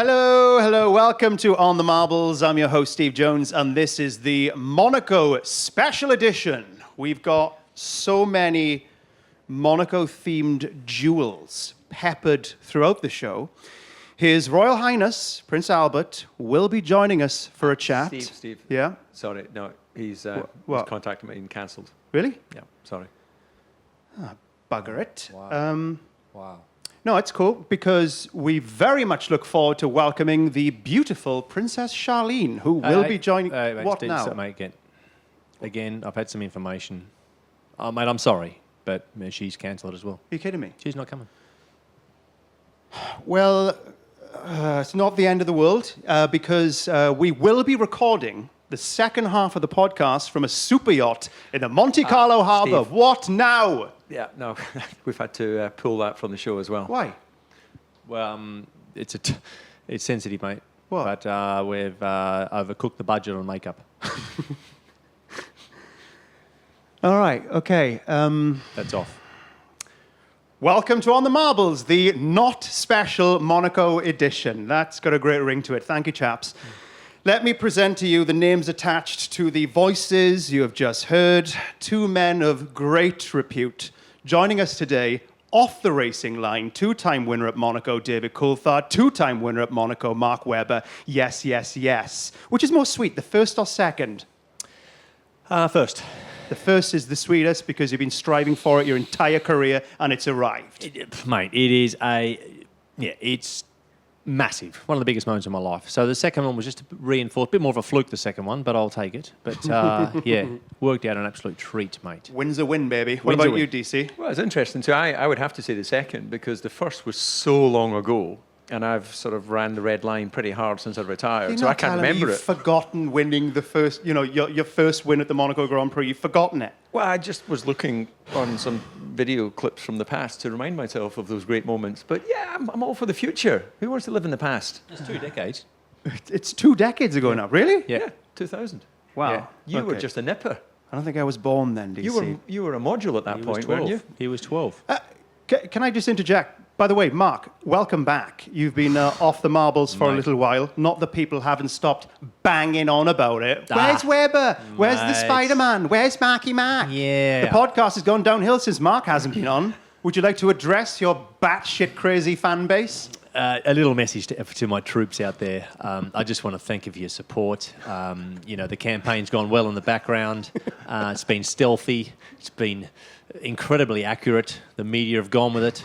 Hello, welcome to On the Marbles. I'm your host, Steve Jones, and this is the Monaco Special Edition. We've got so many Monaco-themed jewels peppered throughout the show. His Royal Highness, Prince Albert, will be joining us for a chat. Steve. Yeah? Sorry, no, he's contacted me and cancelled. Really? Yeah, sorry. Bugger it. Wow. Wow. No, it's cool because we very much look forward to welcoming the beautiful Princess Charlene, who will be joining. What Steve, now? Mate, again, I've had some information. Mate, I'm sorry, but she's cancelled as well. Are you kidding me? She's not coming. Well, it's not the end of the world because we will be recording the second half of the podcast from a super yacht in the Monte Carlo harbour. Steve. What now? Yeah, no, we've had to pull that from the show as well. Why? Well, it's sensitive, mate. What? But we've overcooked the budget on makeup. All right, okay. That's off. Welcome to On the Marbles, the not special Monaco edition. That's got a great ring to it. Thank you, chaps. Let me present to you the names attached to the voices you have just heard. Two men of great repute. Joining us today, off the racing line, two-time winner at Monaco, David Coulthard, two-time winner at Monaco, Mark Webber. Yes, yes, yes. Which is more sweet, the first or second? First. The first is the sweetest because you've been striving for it your entire career and it's arrived. Mate, it is it's massive. One of the biggest moments of my life. So the second one was just to reinforce, a bit more of a fluke, the second one, but I'll take it. But worked out an absolute treat, mate. Win's a win, baby. What Win's a about you, win. DC? Well, it's interesting too. I would have to say the second because the first was so long ago and I've sort of ran the red line pretty hard since I retired, You're so I not can't telling me remember you've it. forgotten winning the first, your first win at the Monaco Grand Prix. You've forgotten it. Well, I just was looking on some video clips from the past to remind myself of those great moments. But yeah, I'm all for the future. Who wants to live in the past? It's 2 decades. It's 2 decades ago now. Really? Yeah. 2000. Wow. Yeah. You were Okay. just a nipper. I don't think I was born then, DC. You were a module at that He point, was 12. weren't you? He was 12. Can I just interject? By the way, Mark, welcome back. You've been off the marbles for a little while. Not that people haven't stopped banging on about it. Where's Webber? Where's the Mate. Spider-Man? Where's Marky Mark? Yeah. The podcast has gone downhill since Mark hasn't been on. Would you like to address your batshit crazy fan base? A little message to my troops out there. I just want to thank you for your support. The campaign's gone well in the background. It's been stealthy. It's been incredibly accurate. The media have gone with it.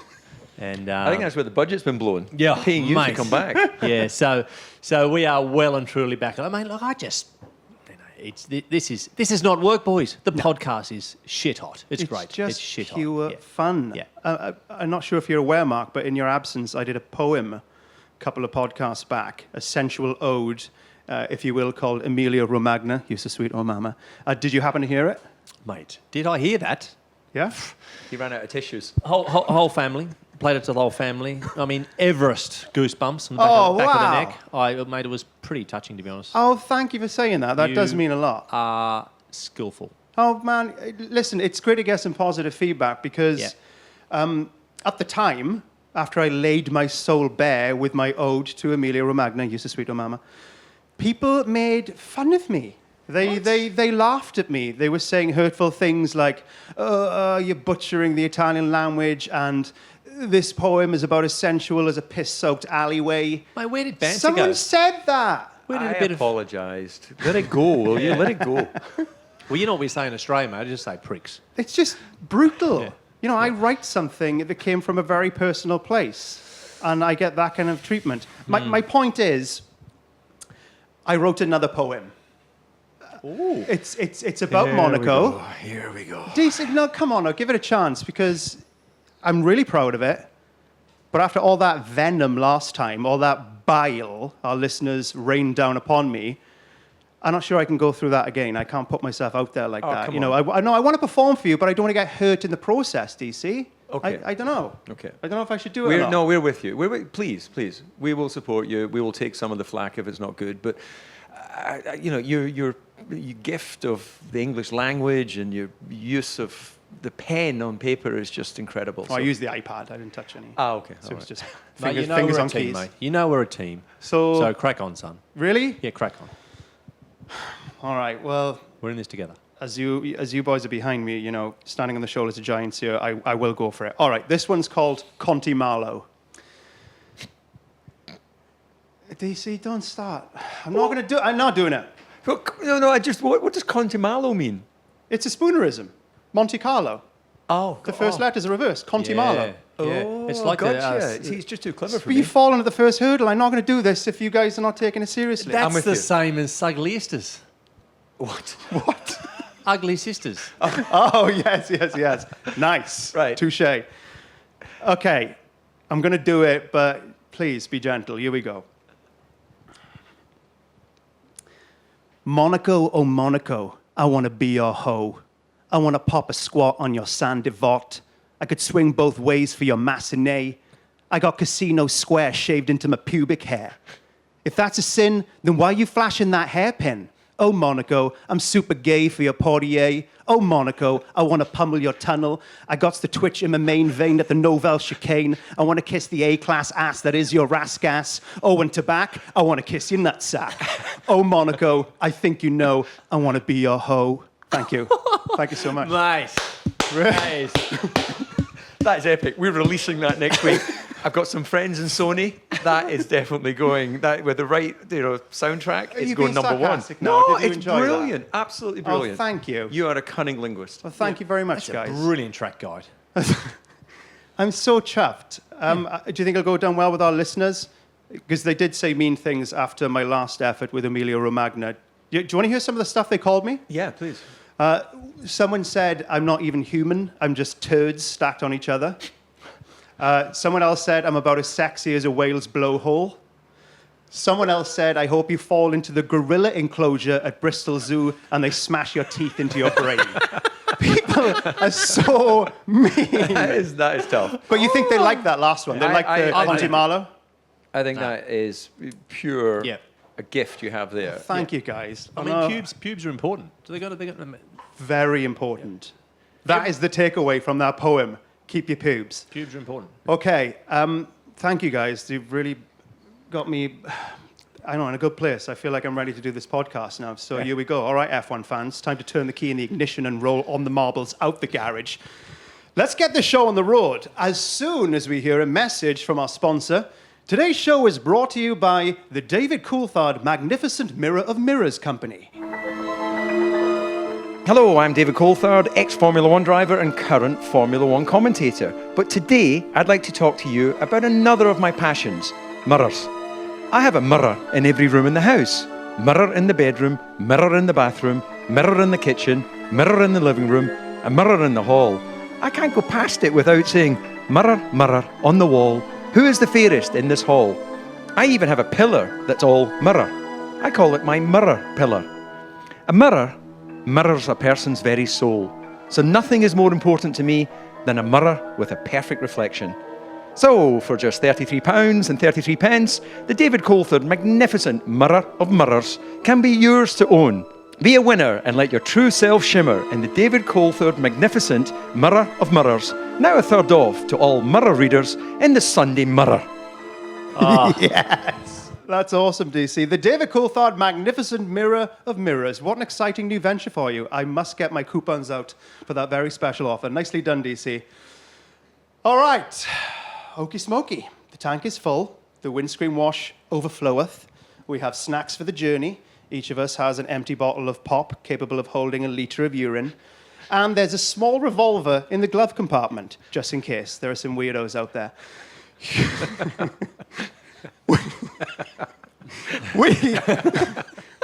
And I think that's where the budget's been blown. Yeah, Paying you to mate. come back. yeah. So we are well and truly back. I mean, look, this is not work, boys. The podcast is shit hot. It's great. Just It's shit hot. pure fun. Yeah. I'm not sure if you're aware, Mark, but in your absence, I did a poem a couple of podcasts back, a sensual ode, if you will, called Emilia Romagna, You So Sweet Oh Mama. Did you happen to hear it? Mate, did I hear that? Yeah? He ran out of tissues. Whole family. Played it to the whole family. I mean, Everest goosebumps on the back of the neck. Mate, it was pretty touching, to be honest. Oh, thank you for saying that. That does You mean a lot. are skillful. Oh, man, listen, it's great to get some positive feedback because at the time, after I laid my soul bare with my ode to Emilia Romagna, You So Sweet Oh Mama, people made fun of me. They laughed at me. They were saying hurtful things like, you're butchering the Italian language and this poem is about as sensual as a piss-soaked alleyway. Mate, where did banter Someone go? said that. Where did I a bit of... apologised. Let it go, will you? Let it go. Well, you know what we say in Australia, mate. I just say pricks. It's just brutal. Yeah. I write something that came from a very personal place, and I get that kind of treatment. My point is, I wrote another poem. Ooh. It's about Monaco. Here we go. Decent. No, come on, give it a chance because I'm really proud of it. But after all that venom last time, all that bile our listeners rained down upon me, I'm not sure I can go through that again. I can't put myself out there like that. Come You know, I want to perform for you, but I don't want to get hurt in the process, DC. Okay. I don't know. Okay. I don't know if I should do it or not. No, we're with you. Please. We will support you. We will take some of the flack if it's not good. But, your gift of the English language and your use of the pen on paper is just incredible. I used the iPad. I didn't touch any. Okay. So all it's right. just Mate, fingers, you know fingers we're on a team, keys. mate. You know we're a team. So, So crack on, son. really? Yeah, crack on. All right. Well, We're in this together. as you boys are behind me, standing on the shoulders of giants here, I will go for it. All right. This one's called Conti Marlo. DC, don't start. I'm not going to do it. I'm not doing it. Well, no. What does Conti Marlo mean? It's a spoonerism. Monte Carlo. Oh, The first letter's reversed. Conti Marlo. Oh, It's like gotcha. See, he's just too clever for But me. you've fallen at the first hurdle. I'm not going to do this if you guys are not taking it seriously. I'm That's with the you. same as Sugliesters. What? What? Ugly sisters. Oh, yes. Nice. Right. Touche. Okay. I'm going to do it, but please be gentle. Here we go. Monaco, oh Monaco, I want to be your hoe. I want to pop a squat on your Saint Devot. I could swing both ways for your Massenet. I got Casino Square shaved into my pubic hair. If that's a sin, then why are you flashing that hairpin? Oh, Monaco, I'm super gay for your Portier. Oh, Monaco, I want to pummel your tunnel. I got the twitch in my main vein at the Novel chicane. I want to kiss the A-class ass that is your rascass. Oh, and tobacco, I want to kiss your nutsack. Oh, Monaco, I think you know I want to be your hoe. Thank you. Thank you so much. Nice. Nice. That is epic. We're releasing that next week. I've got some friends in Sony. That is definitely going. That with the right, soundtrack, it's you going being number one. sarcastic now? No, Did you it's enjoy that? brilliant. Absolutely brilliant. Oh, thank you. You are a cunning linguist. Well, thank you very much, guys. Brilliant track guide. I'm so chuffed. Do you think it'll go down well with our listeners? Because they did say mean things after my last effort with Emilio Romagna. Do you want to hear some of the stuff they called me? Yeah, please. Someone said, I'm not even human. I'm just turds stacked on each other. Someone else said, I'm about as sexy as a whale's blowhole. Someone else said, I hope you fall into the gorilla enclosure at Bristol Zoo and they smash your teeth into your brain. People are so mean. That is tough. But you think they like that last one? They like the I Conti think- Marlo? I think that is pure Yeah. a gift you have there. Thank you, guys. I mean, pubes are important. So they got to. Very important. That is the takeaway from that poem. Keep your pubes. Pubes are important. Okay. Thank you, guys. You've really got me, in a good place. I feel like I'm ready to do this podcast now. So here we go. All right, F1 fans. Time to turn the key in the ignition and roll on the marbles out the garage. Let's get the show on the road as soon as we hear a message from our sponsor. Today's show is brought to you by the David Coulthard Magnificent Mirror of Mirrors Company. Hello, I'm David Coulthard, ex-Formula One driver and current Formula One commentator. But today, I'd like to talk to you about another of my passions, mirrors. I have a mirror in every room in the house. Mirror in the bedroom, mirror in the bathroom, mirror in the kitchen, mirror in the living room, a mirror in the hall. I can't go past it without saying, mirror, mirror on the wall, who is the fairest in this hall? I even have a pillar that's all mirror. I call it my mirror pillar. A mirror mirrors a person's very soul. So nothing is more important to me than a mirror with a perfect reflection. So, for just £33 and 33 pence, the David Coulthard Magnificent Mirror of Mirrors can be yours to own. Be a winner and let your true self shimmer in the David Coulthard Magnificent Mirror of Mirrors, now a third off to all mirror readers in the Sunday Mirror. Yes. That's awesome, DC. The David Coulthard Magnificent Mirror of Mirrors. What an exciting new venture for you. I must get my coupons out for that very special offer. Nicely done, DC. All right. Okey smoky. The tank is full. The windscreen wash overfloweth. We have snacks for the journey. Each of us has an empty bottle of pop capable of holding a litre of urine. And there's a small revolver in the glove compartment, just in case there are some weirdos out there.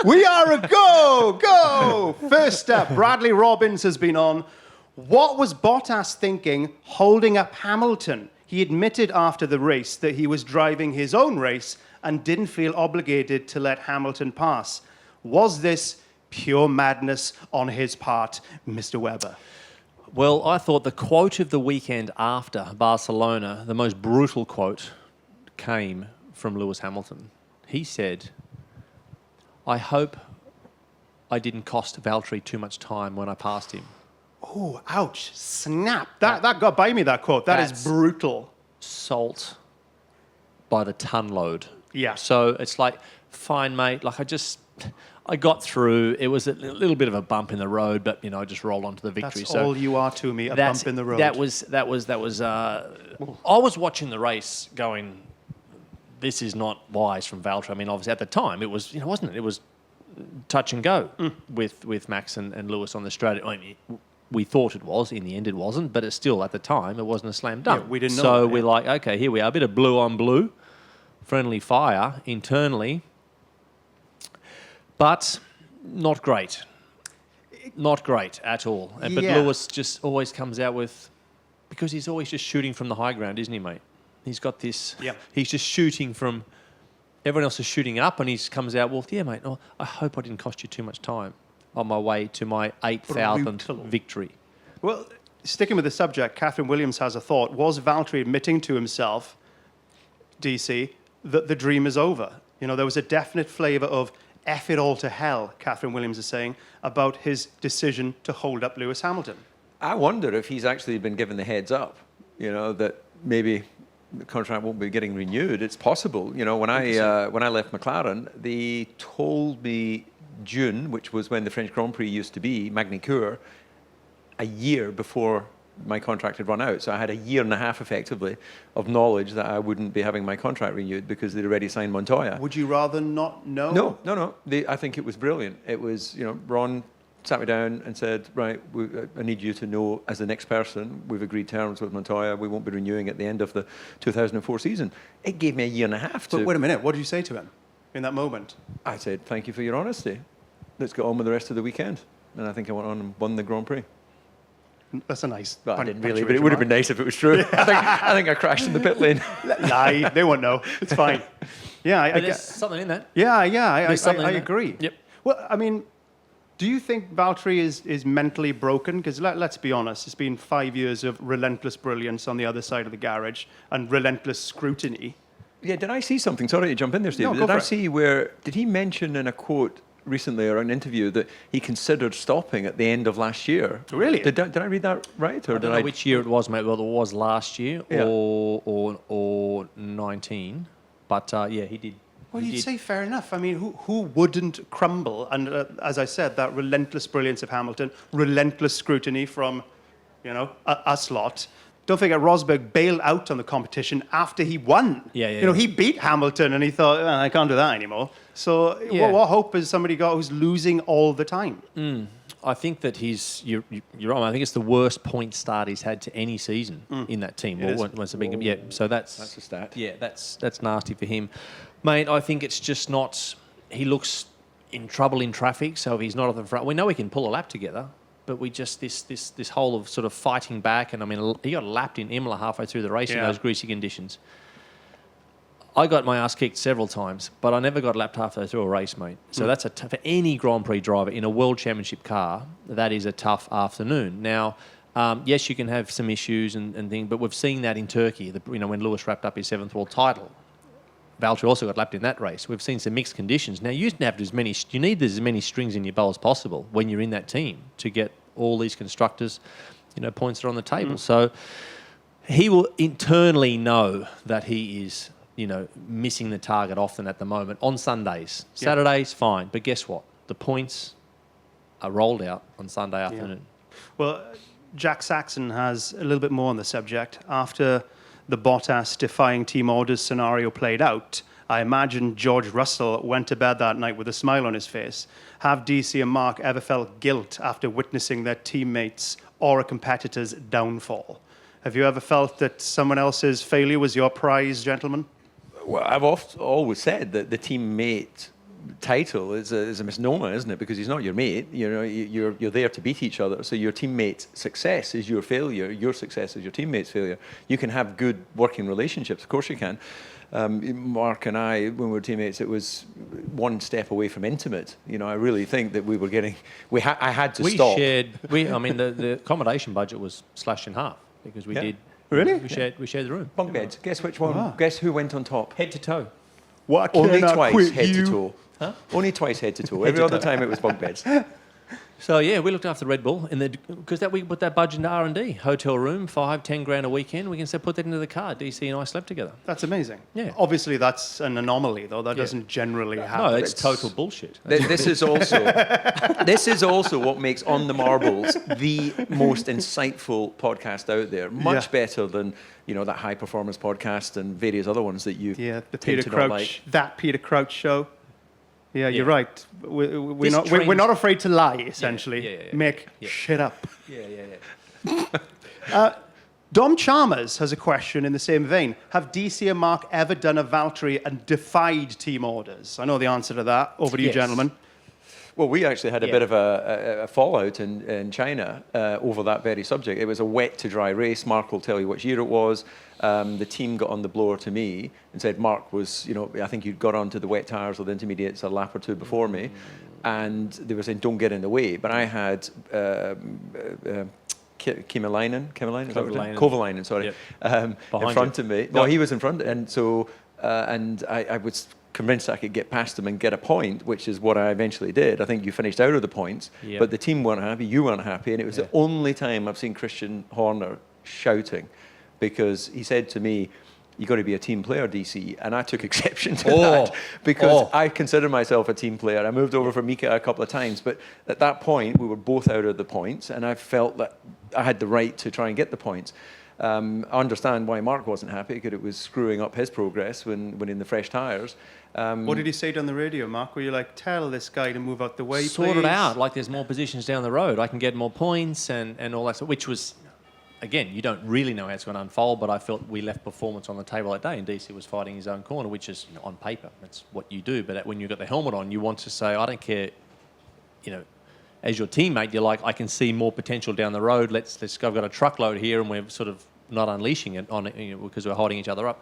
We are a go! First up, Bradley Robbins has been on. What was Bottas thinking holding up Hamilton? He admitted after the race that he was driving his own race and didn't feel obligated to let Hamilton pass. Was this pure madness on his part, Mr. Webber? Well, I thought the quote of the weekend after Barcelona, the most brutal quote, came from Lewis Hamilton. He said, I hope I didn't cost Valtteri too much time when I passed him. Oh, ouch. Snap. That got by me, that quote. That is That's- brutal. Salt by the ton load. Yeah. So it's like, fine, mate. Like I got through. It was a little bit of a bump in the road, but I just rolled on to the victory. That's So all you are to me, a bump in the road. That was. I was watching the race, going, this is not wise from Valtteri. I mean, obviously at the time it was, wasn't it? It was touch and go with Max and Lewis on the strategy. I mean, we thought it was. In the end, it wasn't. But it's still, at the time, it wasn't a slam dunk. Yeah, we didn't know So that, we're like, okay, here we are, a bit of blue on blue, friendly fire internally, but not great. Not great at all. But Yeah. Lewis just always comes out with, because he's always just shooting from the high ground, isn't he, mate? He's got this. Yeah. He's just shooting from. Everyone else is shooting up, and he comes out. Well, yeah, mate. Oh, I hope I didn't cost you too much time on my way to my 8,000th Brutal. victory. Well, sticking with the subject, Catherine Williams has a thought. Was Valtteri admitting to himself, DC, that the dream is over? There was a definite flavour of F it all to hell, Catherine Williams is saying, about his decision to hold up Lewis Hamilton. I wonder if he's actually been given the heads up, that maybe the contract won't be getting renewed. It's possible. When I left McLaren, they told me June, which was when the French Grand Prix used to be, Magny-Cours, a year before my contract had run out. So I had a year and a half, effectively, of knowledge that I wouldn't be having my contract renewed because they'd already signed Montoya. Would you rather not know? No. I think it was brilliant. It was, Ron sat me down and said, right, I need you to know as the next person, we've agreed terms with Montoya, we won't be renewing at the end of the 2004 season. It gave me a year and a half to... But wait a minute, what did you say to him in that moment? I said, thank you for your honesty. Let's get on with the rest of the weekend. And I think I went on and won the Grand Prix. That's a nice... Well, I didn't really, but it would have been nice if it was true. I think I crashed in the pit lane. Lie, they won't know. It's fine. Yeah, I But there's get... something in that. I There's something in that. agree. Yep. Well, I mean, do you think Valtteri is mentally broken? Because let's be honest, it's been 5 years of relentless brilliance on the other side of the garage and relentless scrutiny. Yeah, did I see something? Sorry to jump in there, Steve. No, go did for I it. see did he mention in a quote recently or an interview that he considered stopping at the end of last year? Really? Did I read that right? Or I don't know which year it was, mate. Well, it was last year Yeah. or 19. But yeah, he did. Well, He you'd did. say fair enough. I mean, who wouldn't crumble? And as I said, that relentless brilliance of Hamilton, relentless scrutiny from, us lot. Don't forget, Rosberg bailed out on the competition after he won. Yeah. He beat Hamilton, and he thought, I can't do that anymore. So Yeah. what hope has somebody got who's losing all the time? I think that you're right. I think it's the worst point start he's had to any season in that team. It is. Once a big, yeah. So That's a stat. Yeah, that's nasty for him, mate. I think it's just not. He looks in trouble in traffic, so if he's not at the front, we know he can pull a lap together. But we just this whole of sort of fighting back, and I mean, he got lapped in Imola halfway through the race in Yeah. those greasy conditions. I got my ass kicked several times, but I never got lapped halfway through a race, mate. So that's for any Grand Prix driver in a World Championship car, that is a tough afternoon. Now, yes, you can have some issues and things, but we've seen that in Turkey. When Lewis wrapped up his 7th world title, Valtteri also got lapped in that race. We've seen some mixed conditions. Now, you need as many strings in your bow as possible when you're in that team to get all these constructors, points that are on the table. So he will internally know that he is, missing the target often at the moment on Sundays. Yeah. Saturdays, fine. But guess what? The points are rolled out on Sunday afternoon. Well, Jack Saxon has a little bit more on the subject. After the Bottas defying team orders scenario played out, I imagine George Russell went to bed that night with a smile on his face. Have DC and Mark ever felt guilt after witnessing their teammates or a competitor's downfall? Have you ever felt that someone else's failure was your prize, gentlemen? Well, I've always said that the teammate title is a misnomer, isn't it? Because he's not your mate. You're there to beat each other. So your teammate's success is your failure. Your success is your teammate's failure. You can have good working relationships, of course you can. Mark and I, when we were teammates, it was one step away from intimate. I really think that we were getting. I had to stop. The accommodation budget was slashed in half because we did. Really? We shared the room. Bunk beds. Guess which one? Wow. Guess who went on top? Head to toe. What Only can I twice quit head you? to toe. Huh? Only twice head to toe. Every other time it was bunk beds. So yeah, we looked after Red Bull, because we put that budget into R&D, hotel room, 5-10 grand a weekend. We can say put that into the car. DC and I slept together. That's amazing. Yeah. Obviously, that's an anomaly, though. That doesn't generally happen. No, it's total bullshit. This is also what makes On the Marbles the most insightful podcast out there. Much better than that High Performance podcast and various other ones that you the tend Peter to Crouch, not like. that Peter Crouch show. Yeah, you're right. We're This not afraid to lie. Essentially, make shit up. Dom Chalmers has a question in the same vein. Have DC and Mark ever done a Valtteri and defied team orders? I know the answer to that. Over to you, gentlemen. Well, we actually had a bit of a fallout in China over that very subject. It was a wet to dry race. Mark will tell you which year it was. The team got on the blower to me and said, Mark was, I think you'd got onto the wet tyres or the intermediates a lap or two before me. And they were saying, don't get in the way. But I had Kovalainen, sorry, in front of me. No, he was in front. And so, and I was convinced I could get past them and get a point, which is what I eventually did. I think you finished out of the points, but the team weren't happy, you weren't happy, and it was the only time I've seen Christian Horner shouting, because he said to me, you got to be a team player, DC, and I took exception to that, because I consider myself a team player. I moved over for Mika a couple of times, but at that point, we were both out of the points, and I felt that I had the right to try and get the points. I understand why Mark wasn't happy, because it was screwing up his progress when in the fresh tyres. What did he say on the radio, Mark? Were you like, tell this guy to move out the way, Sort please? it out, like there's more positions down the road. I can get more points and all that stuff, which was, again, you don't really know how it's going to unfold, but I felt we left performance on the table that day, and DC was fighting his own corner, which is, on paper, that's what you do. But when you've got the helmet on, you want to say, I don't care, as your teammate, you're like, I can see more potential down the road. Let's go. I've got a truckload here, and we're sort of not unleashing it on it, because we're holding each other up.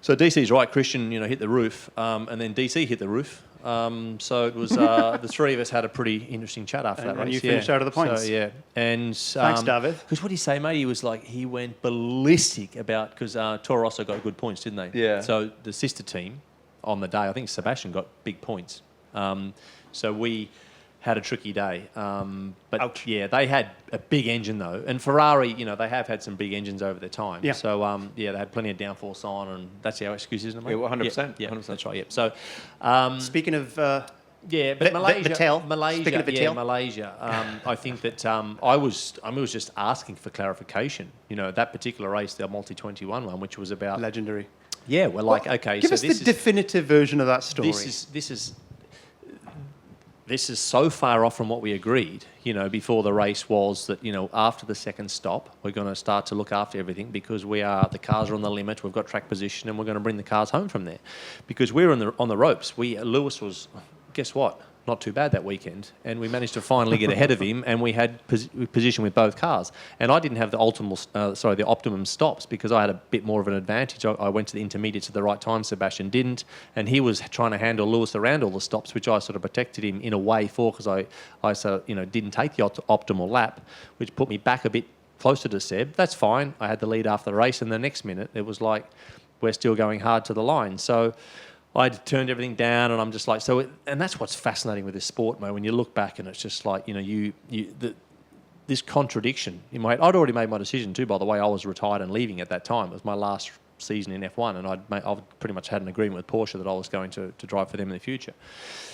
So DC's right. Christian, hit the roof, and then DC hit the roof. So it was the three of us had a pretty interesting chat after that race. And you finished out of the points. So, and thanks, David. Because what did he say, mate? He was like, he went ballistic about, because Toro Rosso got good points, didn't they? Yeah. So the sister team on the day, I think Sebastian got big points. So we had a tricky day. But Ouch. yeah, they had a big engine though. And Ferrari, they have had some big engines over their time. Yeah. So they had plenty of downforce on, and that's our excuse, isn't it, mate? Yeah, 100%. Yeah, 100%. that's right. Yeah. So Speaking of... but Malaysia. Speaking of Vittel. Malaysia. I think that I was just asking for clarification. That particular race, the Multi 21 one, which was about legendary. Yeah, we're like, okay, Give so us the definitive version of that story. This is so far off from what we agreed, before the race, was that, after the second stop, we're going to start to look after everything, because the cars are on the limit, we've got track position, and we're going to bring the cars home from there. Because we're on the ropes. Lewis was, guess what? Not too bad that weekend, and we managed to finally get ahead of him, and we had position with both cars. And I didn't have the optimum stops, because I had a bit more of an advantage. I went to the intermediates at the right time. Sebastian didn't, and he was trying to handle Lewis around all the stops, which I sort of protected him in a way for, because I didn't take the optimal lap, which put me back a bit closer to Seb. That's fine. I had the lead after the race, and the next minute it was like we're still going hard to the line. So I turned everything down, and I'm just like, and that's what's fascinating with this sport, mate. When you look back, and it's just like, this contradiction in my head. I'd already made my decision too, by the way. I was retired and leaving at that time. It was my last season in F1, and I'd pretty much had an agreement with Porsche that I was going to drive for them in the future.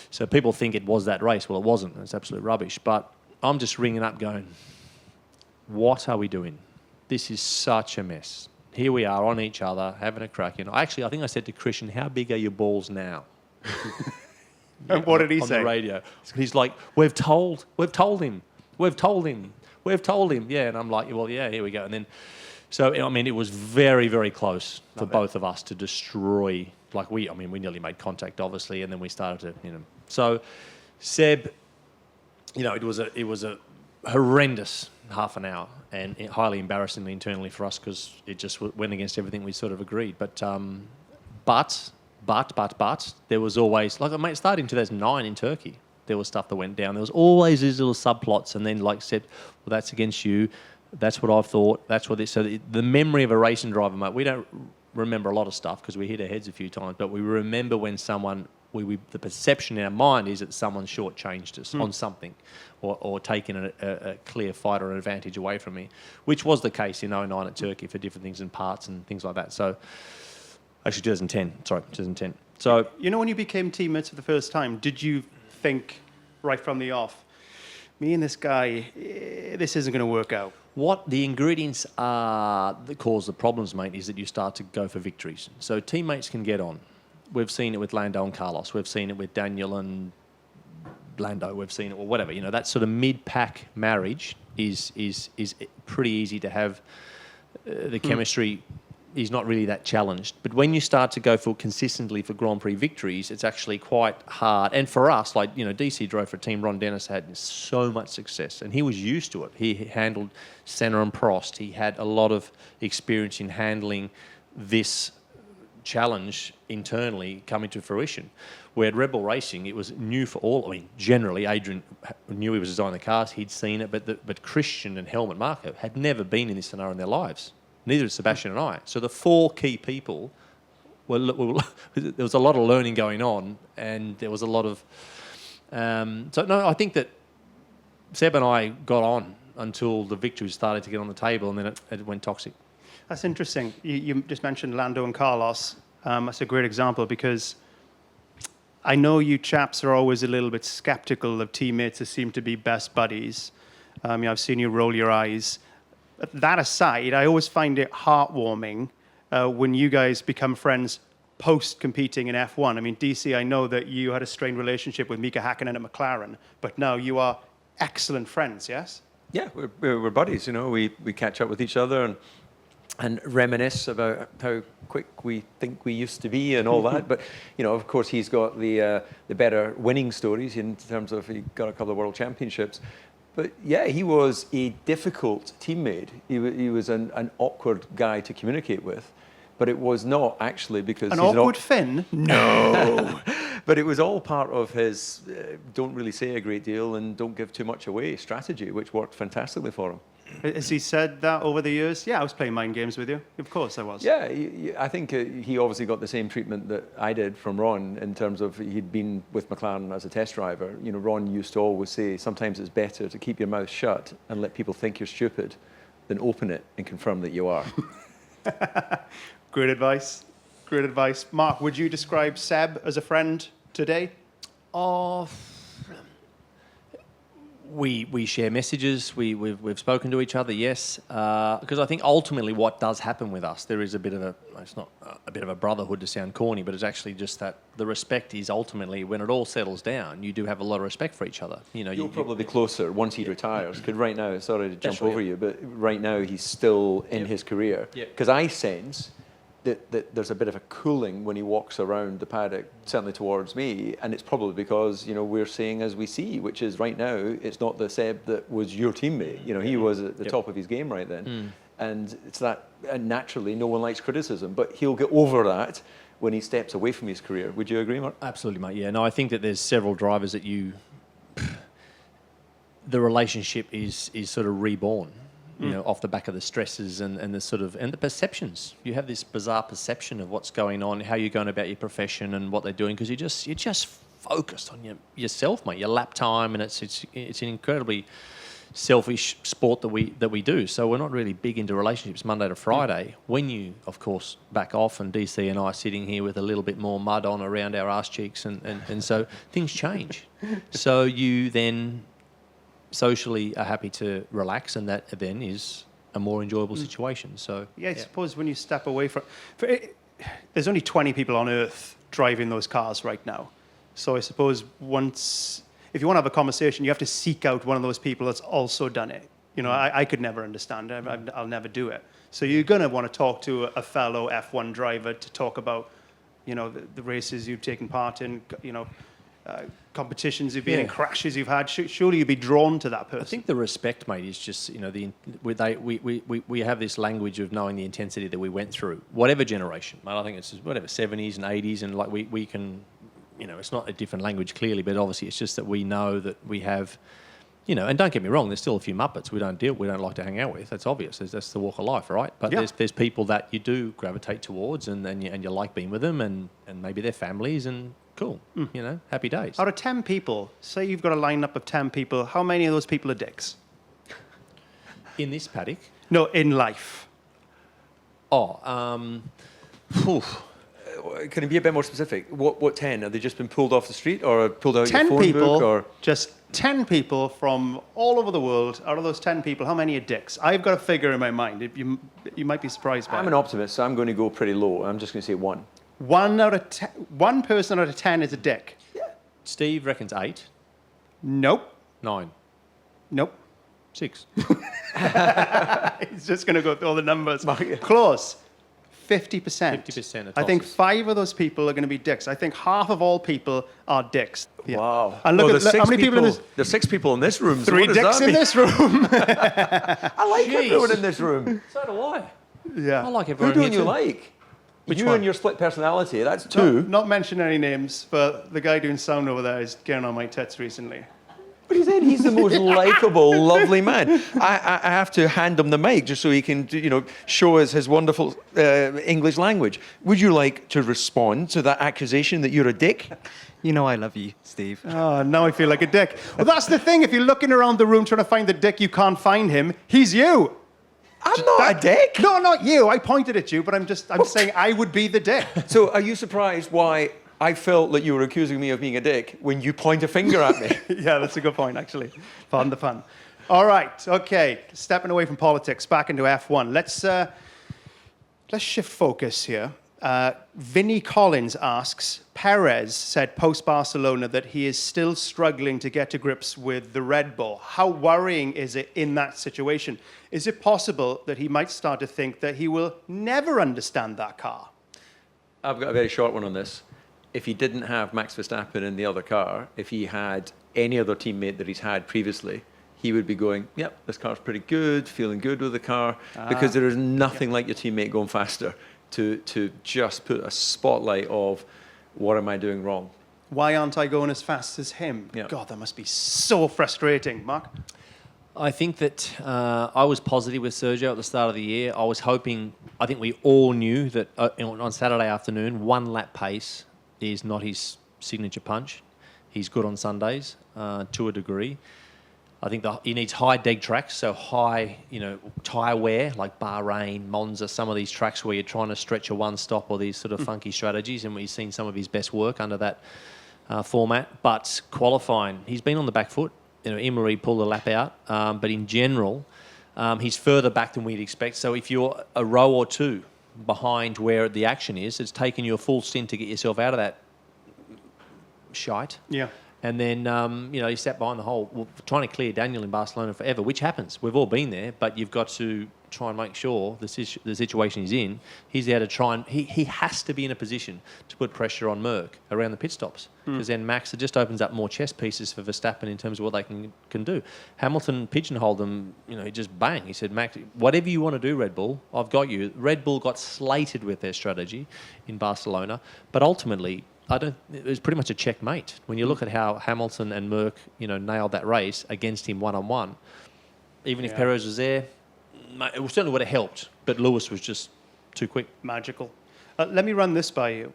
So people think it was that race. Well, it wasn't. It's absolute rubbish. But I'm just ringing up going, what are we doing? This is such a mess. Here we are on each other, having a crack. Actually, I think I said to Christian, how big are your balls now? And what did he say? On the radio. He's like, we've told him. Yeah, and I'm like, well, yeah, here we go. And then, it was very, very close for both of us to destroy. We nearly made contact, obviously, and then we started to, So, Seb, it was a horrendous half an hour, and highly embarrassingly internally for us, because it just went against everything we sort of agreed. But there was always, it started in 2009 in Turkey. There was stuff that went down. There was always these little subplots, and then said, well, that's against you. That's what I've thought. That's what this. So the memory of a racing driver, mate, we don't remember a lot of stuff because we hit our heads a few times, but we remember when someone the perception in our mind is that someone shortchanged us on something, or taken a clear fight or an advantage away from me, which was the case in '09 at Turkey for different things and parts and things like that. So, actually 2010. So, when you became teammates for the first time, did you think right from the off, me and this guy, this isn't going to work out? what the ingredients are that cause the problems, mate, is that you start to go for victories. So teammates can get on. We've seen it with Lando and Carlos. We've seen it with Daniel and Lando. We've seen it, or whatever. That sort of mid-pack marriage is pretty easy to have. The chemistry is not really that challenged. But when you start to go for consistently for Grand Prix victories, it's actually quite hard. And for us, DC drove for a team. Ron Dennis had so much success, and he was used to it. He handled Senna and Prost. He had a lot of experience in handling this challenge internally coming to fruition. Where at Red Bull Racing, it was new for all. I mean, generally, Adrian knew he was designing the cars. He'd seen it, but Christian and Helmut Marko had never been in this scenario in their lives. Neither did Sebastian and I. So the four key people, there was a lot of learning going on, and there was a lot of... I think that Seb and I got on until the victories started to get on the table, and then it went toxic. That's interesting. You just mentioned Lando and Carlos. That's a great example, because I know you chaps are always a little bit skeptical of teammates who seem to be best buddies. I've seen you roll your eyes. That aside, I always find it heartwarming when you guys become friends post-competing in F1. I mean, DC, I know that you had a strained relationship with Mika Hakkinen at McLaren, but now you are excellent friends, yes? Yeah, we're buddies. We catch up with each other and reminisce about how quick we think we used to be and all that. But of course, he's got the better winning stories in terms of he got a couple of world championships. But yeah, he was a difficult teammate. He was an awkward guy to communicate with, but it was not actually because an awkward Finn. No, but it was all part of his don't really say a great deal and don't give too much away strategy, which worked fantastically for him. Has he said that over the years? Yeah, I was playing mind games with you. Of course I was. Yeah, I think he obviously got the same treatment that I did from Ron in terms of he'd been with McLaren as a test driver. Ron used to always say, sometimes it's better to keep your mouth shut and let people think you're stupid than open it and confirm that you are. Great advice. Great advice. Mark, would you describe Seb as a friend today? We share messages. We've spoken to each other, yes. Because I think ultimately what does happen with us, there is it's not a bit of a brotherhood to sound corny, but it's actually just that the respect is ultimately, when it all settles down, you do have a lot of respect for each other. You'll probably be closer once he retires. Because right now, sorry to jump over you, but right now he's still in his career. Because I sense that there's a bit of a cooling when he walks around the paddock, certainly towards me, and it's probably because we're seeing as we see, which is right now it's not the Seb that was your teammate. He was at the top of his game right then, and it's that. And naturally, no one likes criticism, but he'll get over that when he steps away from his career. Would you agree, Mark? Absolutely, mate. Yeah. No, I think that there's several drivers that the relationship is sort of reborn. Off the back of the stresses and the perceptions. You have this bizarre perception of what's going on, how you're going about your profession and what they're doing, because you're just focused on yourself, mate. Your lap time, and it's an incredibly selfish sport that we do. So we're not really big into relationships Monday to Friday. When you, of course, back off, and DC and I are sitting here with a little bit more mud on around our arse cheeks, and so things change. So you then socially are happy to relax, and that then is a more enjoyable situation. So I suppose when you step away from it, there's only 20 people on Earth driving those cars right now. So I suppose if you want to have a conversation, you have to seek out one of those people that's also done it. I could never understand it. I'll never do it. So you're going to want to talk to a fellow F1 driver to talk about, the races you've taken part in, competitions you've been in, crashes you've had. Surely you'd be drawn to that person. I think the respect, mate, is just we have this language of knowing the intensity that we went through, whatever generation. Mate, I think it's whatever 70s and 80s, and we can, it's not a different language clearly, but obviously it's just that we know that we have, and don't get me wrong, there's still a few muppets we don't like to hang out with. That's obvious. That's the walk of life, right? But there's people that you do gravitate towards, and you like being with them, and maybe their families, and cool. You know, happy days. Out of 10 people, say you've got a lineup of 10 people, how many of those people are dicks? In this paddock? No, in life. Phew. Can it be a bit more specific? What 10? Have they just been pulled off the street or pulled out 10 your phone people, book? Or just 10 people from all over the world. Out of those 10 people, how many are dicks? I've got a figure in my mind. You might be surprised by I'm it. an optimist, so I'm going to go pretty low. I'm just going to say 1. One person out of 10 is a dick. Steve reckons 8, Nope. 9, Nope. 6. He's just going to go through all the numbers. Mark- Close. 50%. 50% are I think tosses. 5 of those people are going to be dicks. I think half of all people are dicks. Yeah. Wow. And look Well, at how many people in this. There's 6 people in this room. so 3 what does dicks that in mean? this room. I like Jeez. everyone in this room. So do I. Yeah. I like Who everyone don't here you too. like? Which you one? and your split personality. That's 2. Not mention any names, but the guy doing sound over there is getting on my tits recently. What are you saying? He's the most likable, lovely man. I have to hand him the mic just so he can, show us his wonderful English language. Would you like to respond to that accusation that you're a dick? You know I love you, Steve. Oh, now I feel like a dick. Well, that's the thing. If you're looking around the room trying to find the dick, you can't find him. He's you. I'm not a dick. No, not you. I pointed at you, but I'm saying I would be the dick. So are you surprised why I felt that you were accusing me of being a dick when you point a finger at me? Yeah, that's a good point, actually. Pardon the pun. All right, okay. Stepping away from politics, back into F1. Let's shift focus here. Vinnie Collins asks, Perez said post-Barcelona that he is still struggling to get to grips with the Red Bull. How worrying is it in that situation? Is it possible that he might start to think that he will never understand that car? I've got a very short one on this. If he didn't have Max Verstappen in the other car, if he had any other teammate that he's had previously, he would be going, yep, this car's pretty good, feeling good with the car, because there is nothing like your teammate going faster to just put a spotlight of what am I doing wrong. Why aren't I going as fast as him? Yeah. God, that must be so frustrating. Mark? I think that I was positive with Sergio at the start of the year. I think we all knew that on Saturday afternoon, 1 lap pace is not his signature punch. He's good on Sundays to a degree. I think he needs high deg tracks, so high, tyre wear, like Bahrain, Monza, some of these tracks where you're trying to stretch a one-stop or these sort of funky strategies, and we've seen some of his best work under that format. But qualifying, he's been on the back foot. Emery pulled a lap out, but in general, he's further back than we'd expect. So if you're a row or 2 behind where the action is, it's taken you a full stint to get yourself out of that shite. Yeah. And then, you sat behind the hole, trying to clear Daniel in Barcelona forever, which happens. We've all been there, but you've got to try and make sure the situation he's in, he's there to try and... He has to be in a position to put pressure on Merck around the pit stops, because then Max, it just opens up more chess pieces for Verstappen in terms of what they can do. Hamilton pigeonholed them, he just bang. He said, Max, whatever you want to do, Red Bull, I've got you. Red Bull got slated with their strategy in Barcelona, but ultimately... it was pretty much a checkmate. When you look at how Hamilton and Merck, nailed that race against him one-on-one, even if Perez was there, it certainly would have helped, but Lewis was just too quick. Magical. Let me run this by you.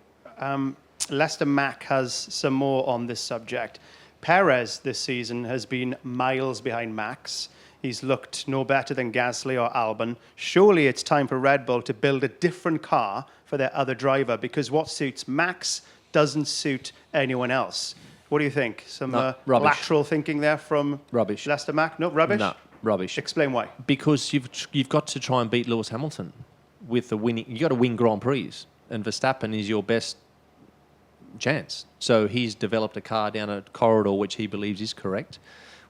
Lester Mack has some more on this subject. Perez this season has been miles behind Max. He's looked no better than Gasly or Albon. Surely it's time for Red Bull to build a different car for their other driver, because what suits Max doesn't suit anyone else. What do you think? Some rubbish. lateral thinking there from Rubbish. Lester Mack? No, rubbish? No, rubbish. Explain why. Because you've got to try and beat Lewis Hamilton with the winning. You've got to win Grand Prix, and Verstappen is your best chance. So he's developed a car down a corridor which he believes is correct,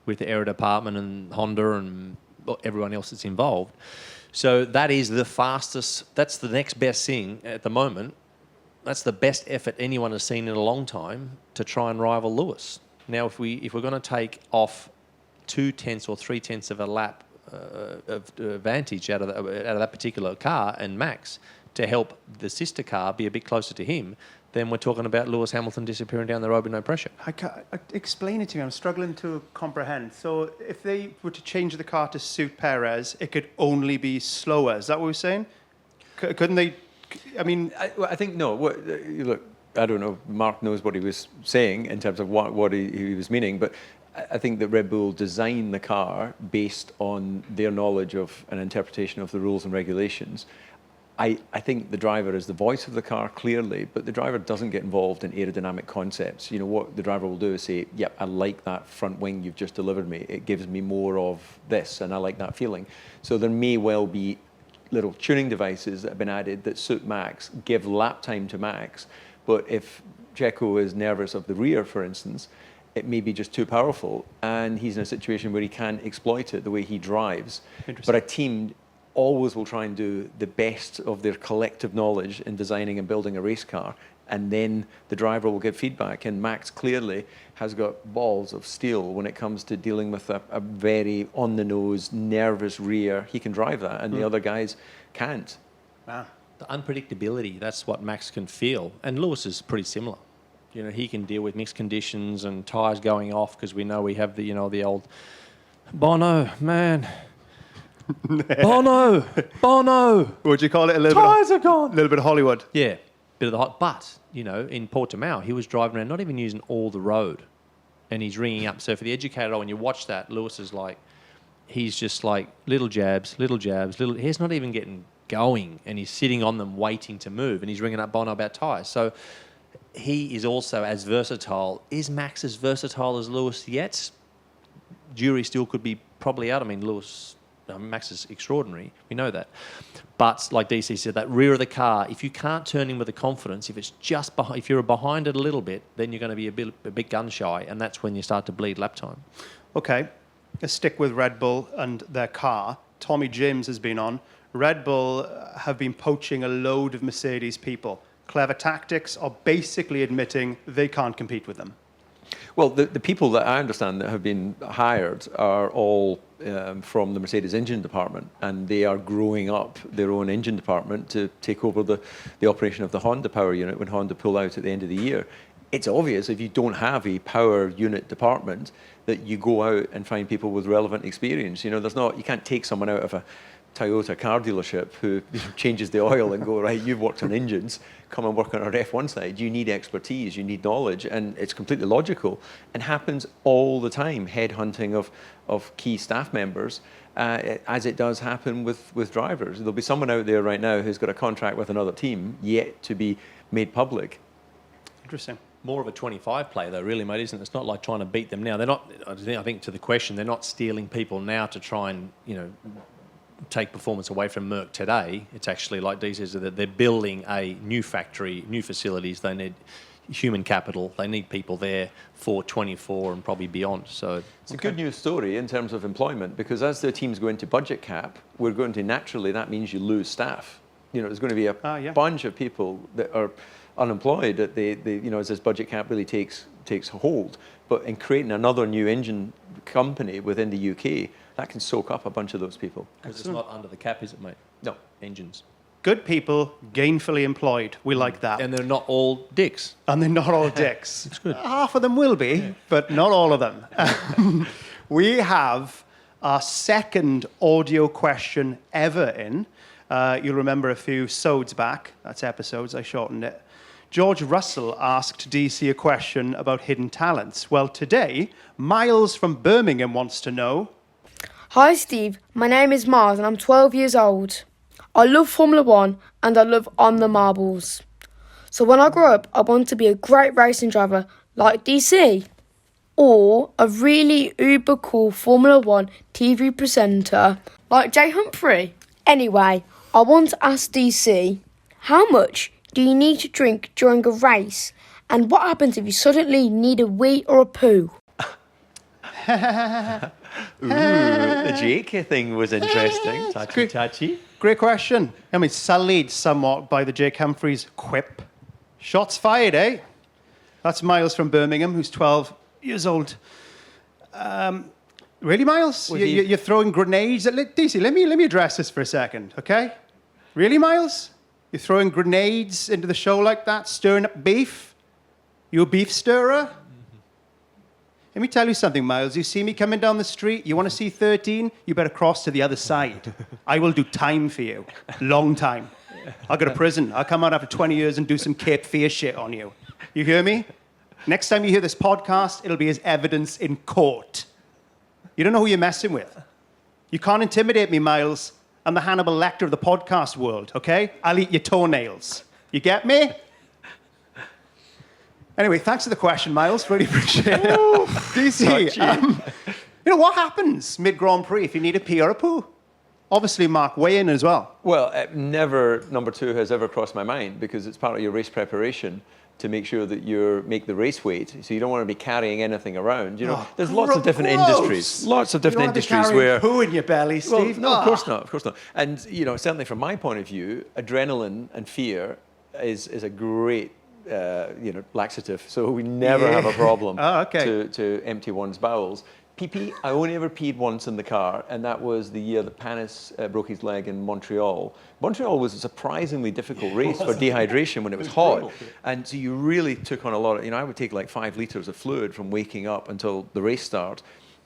with the aero department and Honda and everyone else that's involved. So that is the fastest. That's the next best thing at the moment. That's the best effort anyone has seen in a long time to try and rival Lewis. Now, if we're going to take off 0.2 or 0.3 of a lap of advantage out of that particular car and Max to help the sister car be a bit closer to him, then we're talking about Lewis Hamilton disappearing down the road with no pressure. Explain it to me. I'm struggling to comprehend. So if they were to change the car to suit Perez, it could only be slower. Is that what we're saying? Couldn't they? I mean... I think, no. Look, I don't know, Mark knows what he was saying in terms of what he was meaning, but I think that Red Bull designed the car based on their knowledge of an interpretation of the rules and regulations. I think the driver is the voice of the car, clearly, but the driver doesn't get involved in aerodynamic concepts. You know, what the driver will do is say, yep, I like that front wing you've just delivered me. It gives me more of this, and I like that feeling. So there may well be little tuning devices that have been added that suit Max, give lap time to Max, but if Checo is nervous of the rear, for instance, it may be just too powerful, and he's in a situation where he can't exploit it the way he drives. But a team always will try and do the best of their collective knowledge in designing and building a race car, and then the driver will give feedback. And Max clearly has got balls of steel when it comes to dealing with a very on-the-nose, nervous rear. He can drive that, and the other guys can't. Wow. The unpredictability, that's what Max can feel. And Lewis is pretty similar. You know, he can deal with mixed conditions and tyres going off, because we know we have the old Bono, man. Bono! What would you call it? Tyres are gone! A little bit of Hollywood. Yeah, bit of the hot. But, you know, in Portimao, he was driving around, not even using all the road. And he's ringing up. So for the educator, when you watch that, Lewis is like, he's just like little jabs, he's not even getting going. And he's sitting on them waiting to move. And he's ringing up Bono about tyres. So he is also as versatile. Is Max as versatile as Lewis yet? Jury still could be probably out. I mean, Max is extraordinary. We know that. But like DC said, that rear of the car, if you can't turn in with the confidence, if it's just behind, if you're behind it a little bit, then you're going to be a bit gun shy, and that's when you start to bleed lap time. Okay, let's stick with Red Bull and their car. Tommy James has been on. Red Bull have been poaching a load of Mercedes people. Clever Tactics are basically admitting they can't compete with them. Well, the people that I understand that have been hired are all from the Mercedes engine department, and they are growing up their own engine department to take over the operation of the Honda power unit when Honda pull out at the end of the year. It's obvious if you don't have a power unit department that you go out and find people with relevant experience. You know, you can't take someone out of a Toyota car dealership who changes the oil and go, right, you've worked on engines, come and work on our F1 side. You need expertise, you need knowledge, and it's completely logical and happens all the time, headhunting of key staff members, as it does happen with drivers. There'll be someone out there right now who's got a contract with another team yet to be made public. Interesting. More of a 25 play, though, really, mate, isn't it? It's not like trying to beat them now. They're not, I think to the question, they're not stealing people now to try and, take performance away from Merck today. It's actually, like Dee says, that they're building a new factory, new facilities. They need human capital. They need people there for 24 and probably beyond. So it's a good news story in terms of employment, because as the teams go into budget cap, we're going to naturally, that means you lose staff. There's going to be a bunch of people that are unemployed as this budget cap really takes hold. But in creating another new engine company within the UK, that can soak up a bunch of those people. Because it's not under the cap, is it, mate? No. Engines. Good people, gainfully employed. We like that. And they're not all dicks. And they're not all dicks. It's good. Half of them will be, but not all of them. We have our second audio question ever in. You'll remember a few sods back. That's episodes. I shortened it. George Russell asked DC a question about hidden talents. Well, today, Miles from Birmingham wants to know... Hi Steve, my name is Mars and I'm 12 years old. I love Formula 1 and I love On the Marbles. So when I grow up, I want to be a great racing driver like DC. Or a really uber cool Formula 1 TV presenter like Jay Humphrey. Anyway, I want to ask DC, how much do you need to drink during a race? And what happens if you suddenly need a wee or a poo? Ooh, the JK thing was interesting. Touchy. Great question. I mean, sullied somewhat by the Jake Humphreys quip. Shots fired, eh? That's Miles from Birmingham, who's 12 years old. Really, Miles? You're throwing grenades at... DC, let me address this for a second, okay? Really, Miles? You're throwing grenades into the show like that, stirring up beef? You a beef stirrer? Let me tell you something, Miles. You see me coming down the street, you want to see 13? You better cross to the other side. I will do time for you. Long time. I'll go to prison. I'll come out after 20 years and do some Cape Fear shit on you. You hear me? Next time you hear this podcast, it'll be as evidence in court. You don't know who you're messing with. You can't intimidate me, Miles. I'm the Hannibal Lecter of the podcast world, okay? I'll eat your toenails. You get me? Anyway, thanks for the question, Miles. Really appreciate it. DC, you know, what happens mid-Grand Prix if you need a pee or a poo? Obviously, Mark, weigh in as well. Well, never number 2 has ever crossed my mind because it's part of your race preparation to make sure that you make the race weight. So you don't want to be carrying anything around. You know, there's lots of different industries. Lots of different industries where poo in your belly, Steve. Well, no, of course not. Of course not. And you know, certainly from my point of view, adrenaline and fear is a great laxative. So we never have a problem to empty one's bowels. PP, I only ever peed once in the car, and that was the year that Panis broke his leg in Montreal. Montreal was a surprisingly difficult race for dehydration when it was hot. And so you really took on a lot of, I would take like 5 litres of fluid from waking up until the race start.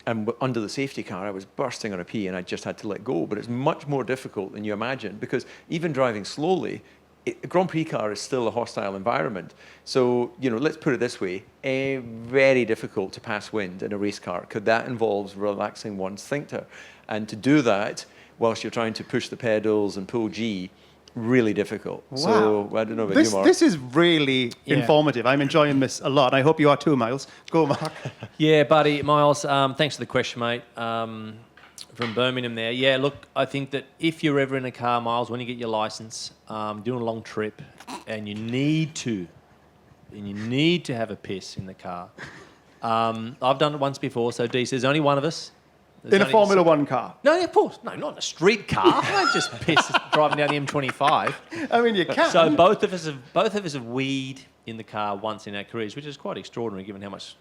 And under the safety car, I was bursting on a pee, and I just had to let go. But it's much more difficult than you imagine, because even driving slowly, a Grand Prix car is still a hostile environment. So, let's put it this way, very difficult to pass wind in a race car, because that involves relaxing one's sphincter. And to do that, whilst you're trying to push the pedals and pull G, really difficult. Wow. So, I don't know about you, Mark. This is really informative. I'm enjoying this a lot. I hope you are too, Miles. Go, Mark. Yeah, buddy, Miles, thanks for the question, mate. From Birmingham there. Yeah, look, I think that if you're ever in a car, Miles, when you get your license, doing a long trip, and you need to have a piss in the car. I've done it once before, so DC, there's only one of us. In a Formula One car? No, of course. No, not in a street car. I don't just piss driving down the M25. I mean, you can. So both of us have weed in the car once in our careers, which is quite extraordinary given how much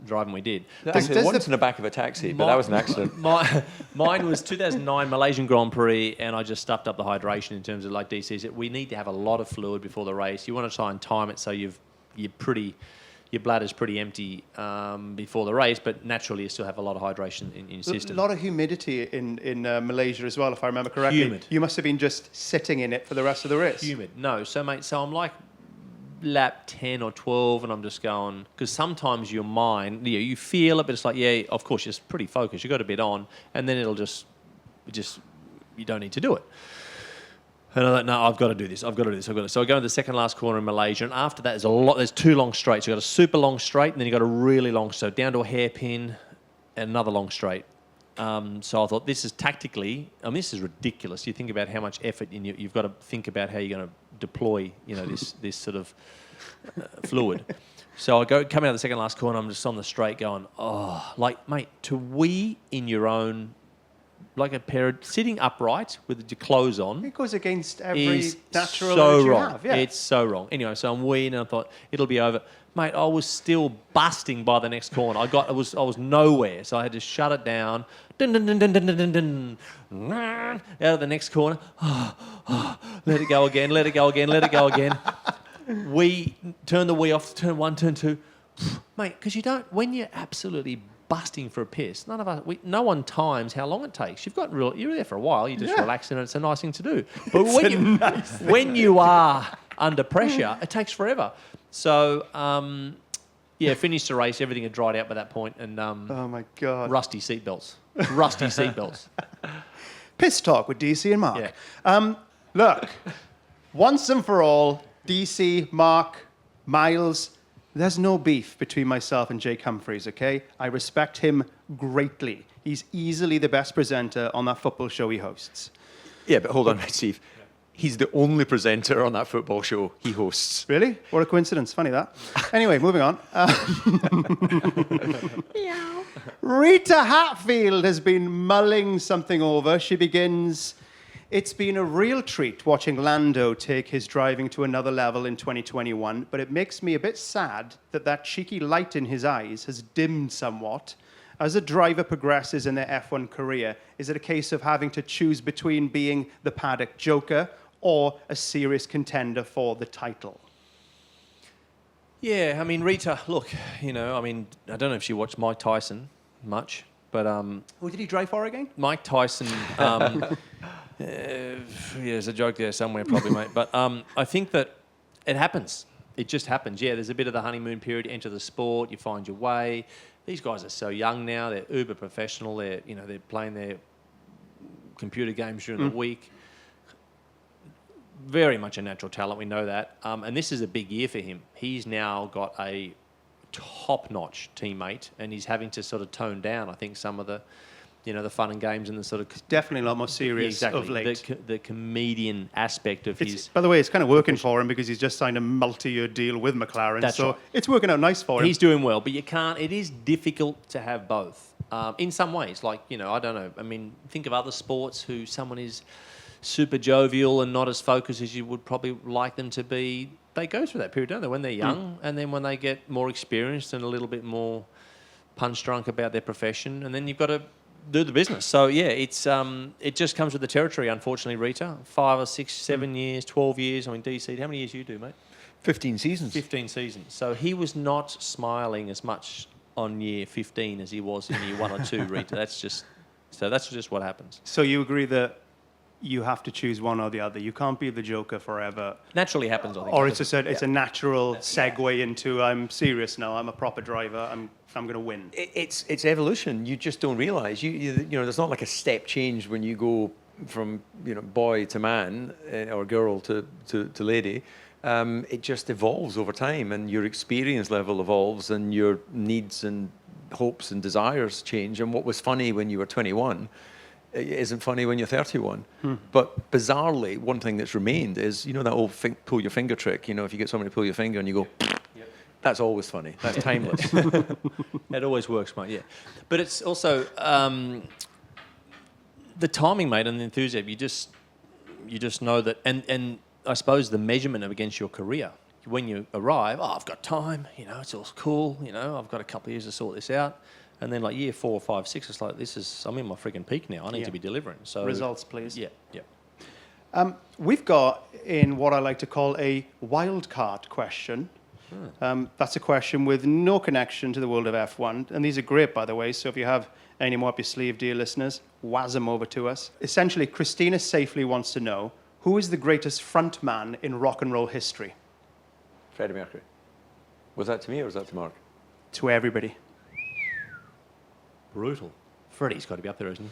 driving we did. Once in the back of a taxi, but that was an accident. Mine was 2009 Malaysian Grand Prix, and I just stuffed up the hydration in terms of, like DC said, we need to have a lot of fluid before the race. You want to try and time it so your bladder's pretty empty before the race, but naturally you still have a lot of hydration in your system. A lot of humidity in Malaysia as well, if I remember correctly. Humid. You must have been just sitting in it for the rest of the race. Humid. No. So, mate, I'm like lap 10 or 12, and I'm just going, because sometimes your mind, you feel it, but it's like, yeah, of course, you're pretty focused. You've got a bit on, and then it'll just you don't need to do it. And I thought, no, I've got to do this. So I go into the second last corner in Malaysia, and after that, there's 2 long straights. You've got a super long straight, and then you've got a really long, so down to a hairpin, and another long straight. So I thought, this is tactically, this is ridiculous. You think about how much effort you've got to think about how you're going to deploy, this sort of fluid. So I come out of the second last corner, I'm just on the straight going, mate, to wee in your own, like a pair of, sitting upright with your clothes on. It goes against every natural so urge you wrong. have. Yeah. It's so wrong. Anyway, so I'm weeing, and I thought, it'll be over. Mate, I was still busting by the next corner. I was nowhere, so I had to shut it down. Dun, dun, dun, dun, dun, dun, dun, dun. Out of the next corner. Let it go again. We turn the wee off, turn 1, turn 2. Mate, because when you're absolutely busting for a piss, no one times how long it takes. You're there for a while, you just relax in it, it's a nice thing to do. But when you are under pressure, it takes forever. So, finished the race, everything had dried out by that point, and oh my God. Rusty seatbelts. Piss talk with DC and Mark. Yeah. Look, once and for all, DC, Mark, Miles, there's no beef between myself and Jake Humphries, okay? I respect him greatly. He's easily the best presenter on that football show he hosts. Yeah, but hold on, Steve. He's the only presenter on that football show he hosts. Really? What a coincidence. Funny that. Anyway, moving on. Rita Hatfield has been mulling something over. She begins, "It's been a real treat watching Lando take his driving to another level in 2021, but it makes me a bit sad that cheeky light in his eyes has dimmed somewhat. As a driver progresses in their F1 career, is it a case of having to choose between being the paddock joker or a serious contender for the title?" Yeah, Rita, look, I don't know if she watched Mike Tyson much, but Who did he drive for again? Mike Tyson, there's a joke there somewhere probably, mate. But I think that it happens. it just happens. Yeah, there's a bit of the honeymoon period. Enter the sport, you find your way. These guys are so young now. They're uber professional. They're playing their computer games during the week. Very much a natural talent. We know that. And this is a big year for him. He's now got a top-notch teammate, and he's having to sort of tone down, I think, some of the the fun and games and the sort of... Definitely a lot more serious of late. The comedian aspect of his... By the way, it's kind of working for him because he's just signed a multi-year deal with McLaren. That's so right. It's working out nice for him. He's doing well, but you can't... It is difficult to have both. In some ways, like, I don't know. I mean, think of other sports who someone is super jovial and not as focused as you would probably like them to be. They go through that period, don't they, when they're young, and then when they get more experienced and a little bit more punch drunk about their profession, and then you've got to do the business. So yeah, it just comes with the territory, unfortunately, Rita. 5 or 6, 7 years, 12 years. I mean, DC, how many years you do, mate? 15 seasons. 15 seasons. So he was not smiling as much on year 15 as he was in year 1 or 2, Rita. That's just what happens. So you agree that you have to choose one or the other. You can't be the Joker forever. Naturally happens, I think. Or it's a natural segue into I'm serious now. I'm a proper driver. I'm going to win. It's evolution. You just don't realise. You know, there's not like a step change when you go from boy to man or girl to lady. It just evolves over time, and your experience level evolves, and your needs and hopes and desires change. And what was funny when you were 21 isn't funny when you're 31. But bizarrely, one thing that's remained is that old pull your finger trick. If you get somebody to pull your finger and you go, that's always funny. That's timeless. It always works, mate. Yeah, but it's also the timing, mate, and the enthusiasm. You just know that, and I suppose the measurement of against your career. When you arrive, I've got time. It's all cool. I've got a couple of years to sort this out. And then like year 4, 5, 6, it's like I'm in my frigging peak now. I need to be delivering. So results, please. Yeah. We've got in what I like to call a wild card question. That's a question with no connection to the world of F1, and these are great, by the way. So if you have any more up your sleeve, dear listeners, waz them over to us. Essentially, Christina safely wants to know who is the greatest front man in rock and roll history. Freddie Mercury. Was that to me or was that to Mark? To everybody. Brutal. Freddie's got to be up there, isn't he?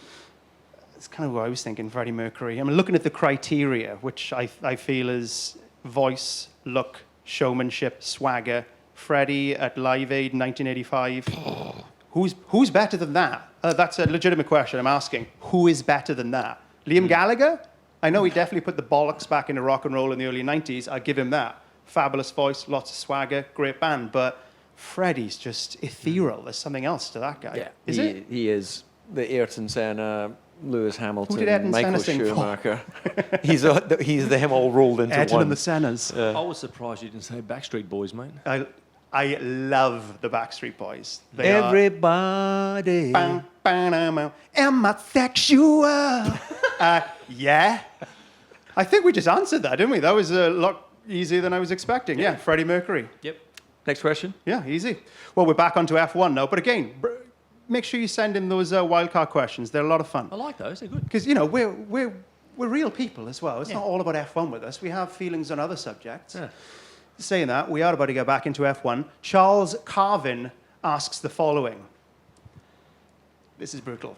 It's kind of what I was thinking, Freddie Mercury. I'm looking at the criteria, which I feel is voice, look, showmanship, swagger. Freddie at Live Aid 1985. Who's better than that? That's a legitimate question I'm asking. Who is better than that? Liam Gallagher? I know he definitely put the bollocks back into rock and roll in the early 90s. I give him that. Fabulous voice, lots of swagger, great band. But Freddie's just ethereal. There's something else to that guy. Yeah, Is it? He is the Ayrton Senna, Lewis Hamilton, Who did Ayrton Michael Senna sing for? Schumacher. he's them all rolled into Ayrton one. and the Sennas. I was surprised you didn't say Backstreet Boys, mate. I love the Backstreet Boys. They Everybody. Bang, bang, bang, am I sexual? Yeah. I think we just answered that, didn't we? That was a lot easier than I was expecting. Yeah, Freddie Mercury. Yep. Next question. Yeah, easy. Well, we're back onto F1 now. But again, make sure you send in those wildcard questions. They're a lot of fun. I like those. They're good. Because, we're real people as well. It's not all about F1 with us. We have feelings on other subjects. Yeah. Saying that, we are about to get back into F1. Charles Carvin asks the following. This is brutal.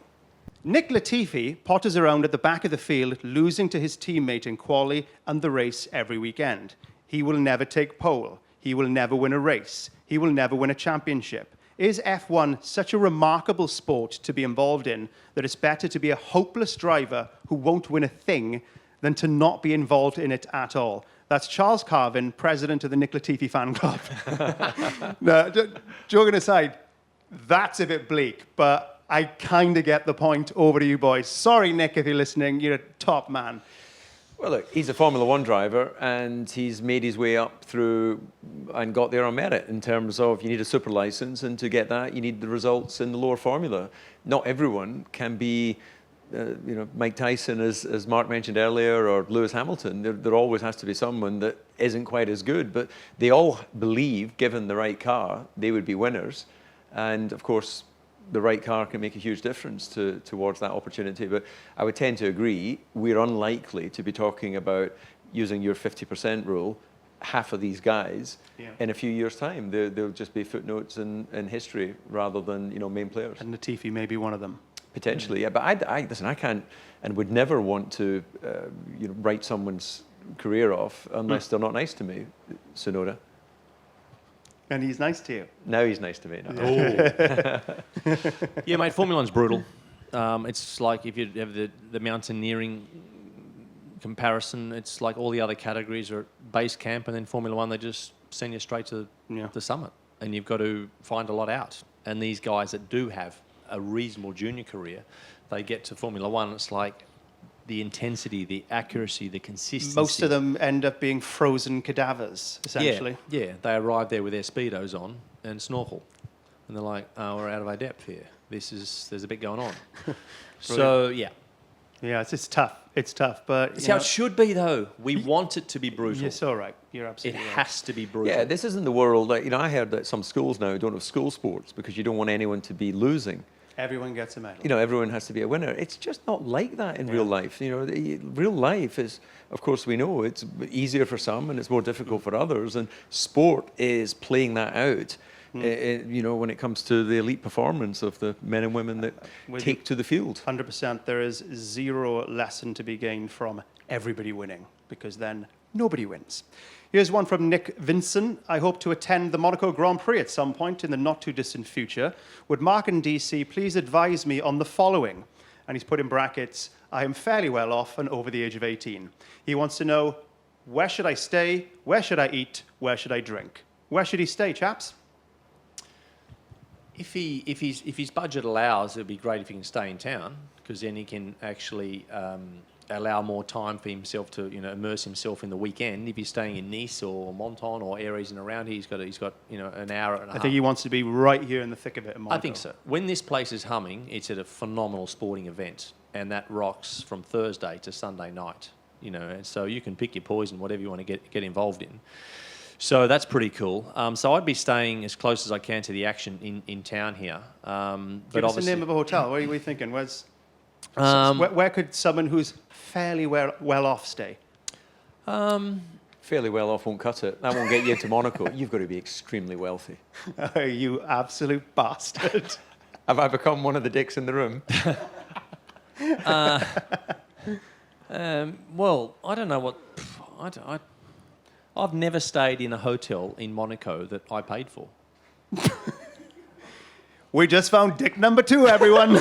Nick Latifi potters around at the back of the field, losing to his teammate in quali and the race every weekend. He will never take pole. He will never win a race. He will never win a championship. Is F1 such a remarkable sport to be involved in that it's better to be a hopeless driver who won't win a thing than to not be involved in it at all? That's Charles Carvin, president of the Nick Latifi fan club. No, joking aside, that's a bit bleak, but I kind of get the point. Over to you, boys. Sorry, Nick, if you're listening. You're a top man. Well, look, he's a Formula One driver, and he's made his way up through and got there on merit in terms of you need a super license, and to get that, you need the results in the lower formula. Not everyone can be, Mike Tyson, as Mark mentioned earlier, or Lewis Hamilton. There always has to be someone that isn't quite as good, but they all believe, given the right car, they would be winners. And of course, the right car can make a huge difference towards that opportunity. But I would tend to agree, we're unlikely to be talking about using your 50% rule, half of these guys, Yeah. in a few years' time, they'll just be footnotes in history rather than main players. And Latifi may be one of them. Potentially, yeah. But listen, I can't and would never want to write someone's career off unless they're not nice to me, Sonoda. And he's nice to you. Now he's nice to me. No. Yeah, mate, Formula One's brutal. It's like if you have the mountaineering comparison, it's like all the other categories are at base camp, and then Formula One, they just send you straight to the summit. And you've got to find a lot out. And these guys that do have a reasonable junior career, they get to Formula One, it's like the intensity, the accuracy, the consistency. Most of them end up being frozen cadavers, essentially. Yeah, they arrive there with their Speedos on and snorkel. And they're like, oh, we're out of our depth here. There's a bit going on. So, yeah. Yeah, it's tough. It's tough, but... It's how it should be, though. We want it to be brutal. Yes, all right. You're It absolutely right. has to be brutal. Yeah, this isn't the world. I heard that some schools now don't have school sports because you don't want anyone to be losing. Everyone gets a medal. Everyone has to be a winner. It's just not like that in real life. Real life is, of course, we know it's easier for some and it's more difficult for others. And sport is playing that out. When it comes to the elite performance of the men and women that take to the field. 100%. There is zero lesson to be gained from everybody winning, because then nobody wins. Here's one from Nick Vinson. I hope to attend the Monaco Grand Prix at some point in the not-too-distant future. Would Mark and DC please advise me on the following? And he's put in brackets, I am fairly well off and over the age of 18. He wants to know, where should I stay? Where should I eat? Where should I drink? Where should he stay, chaps? If his budget allows, it'd be great if he can stay in town, because then he can actually allow more time for himself to immerse himself in the weekend. If he's staying in Nice or Menton or areas in around here, he's got an hour and a half. I think he wants to be right here in the thick of it in Monaco. I think so. When this place is humming, it's at a phenomenal sporting event, and that rocks from Thursday to Sunday night. And so you can pick your poison, whatever you want to get involved in. So that's pretty cool. So I'd be staying as close as I can to the action in town here. Give us the name of a hotel. What are we thinking? Where could someone who's fairly well off stay? Fairly well off won't cut it. That won't get you into Monaco. You've got to be extremely wealthy. Oh, you absolute bastard. Have I become one of the dicks in the room? Well, I don't know what... I've never stayed in a hotel in Monaco that I paid for. We just found dick number 2, everyone.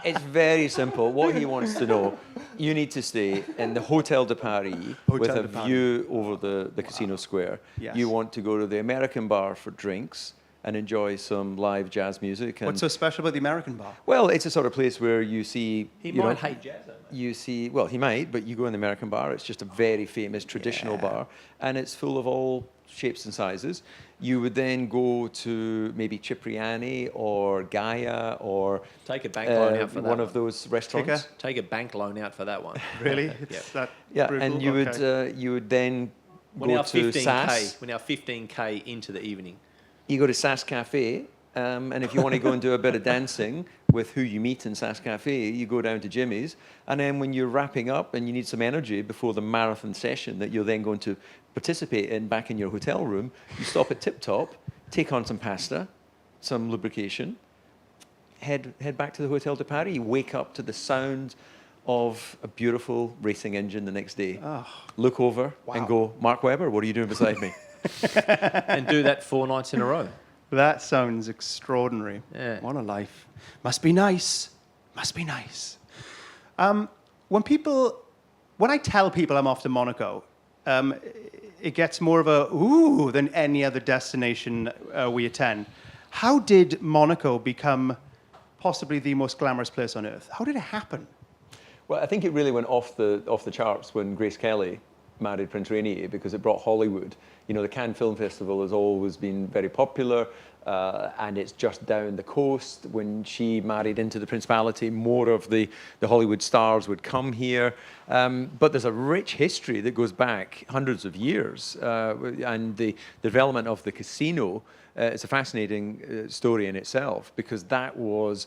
It's very simple. What he wants to know, you need to stay in the Hotel de Paris with a view over the casino square. Yes. You want to go to the American bar for drinks and enjoy some live jazz music. And What's so special about the American bar? well, it's a sort of place where you see... He might hate jazz, though. You see, well, he might, but you go in the American bar, it's just a very famous traditional bar, and it's full of all shapes and sizes. You would then go to maybe Cipriani or Gaia or Take a bank loan out for that one of those restaurants. Take a bank loan out for that one. Really? It's that Yeah, brutal? and you Okay. would then We're go now to 15K. SAS. We're now 15K into the evening. You go to SAS Cafe, and if you want to go and do a bit of dancing with who you meet in SAS Cafe, you go down to Jimmy's. And then when you're wrapping up and you need some energy before the marathon session that you're then going to participate in back in your hotel room, you stop at Tip Top, take on some pasta, some lubrication, head back to the Hotel de Paris. You wake up to the sound of a beautiful racing engine the next day. Oh, Look over and go, Mark Webber, what are you doing beside me? And do that 4 nights in a row. that sounds extraordinary. Yeah. What a life. Must be nice. Must be nice. When I tell people I'm off to Monaco, it gets more of a ooh than any other destination we attend. How did Monaco become possibly the most glamorous place on earth? How did it happen? Well, I think it really went off the charts when Grace Kelly married Prince Rainier because it brought Hollywood. The Cannes Film Festival has always been very popular, and it's just down the coast. When she married into the Principality, more of the Hollywood stars would come here. But there's a rich history that goes back hundreds of years, and the development of the casino is a fascinating story in itself, because that was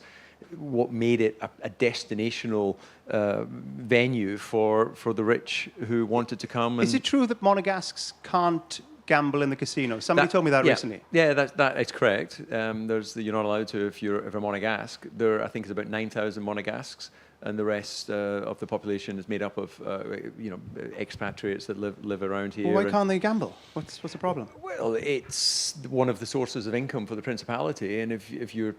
what made it a destinational venue for the rich who wanted to come. Is it true that Monegasques can't gamble in the casino? Somebody told me that yeah, recently. Yeah, that is correct. You're not allowed to if you're a Monegasque. There, I think, is about 9,000 Monegasques, and the rest of the population is made up of expatriates that live around here. Well, why can't they gamble? What's the problem? Well, it's one of the sources of income for the principality, and if you're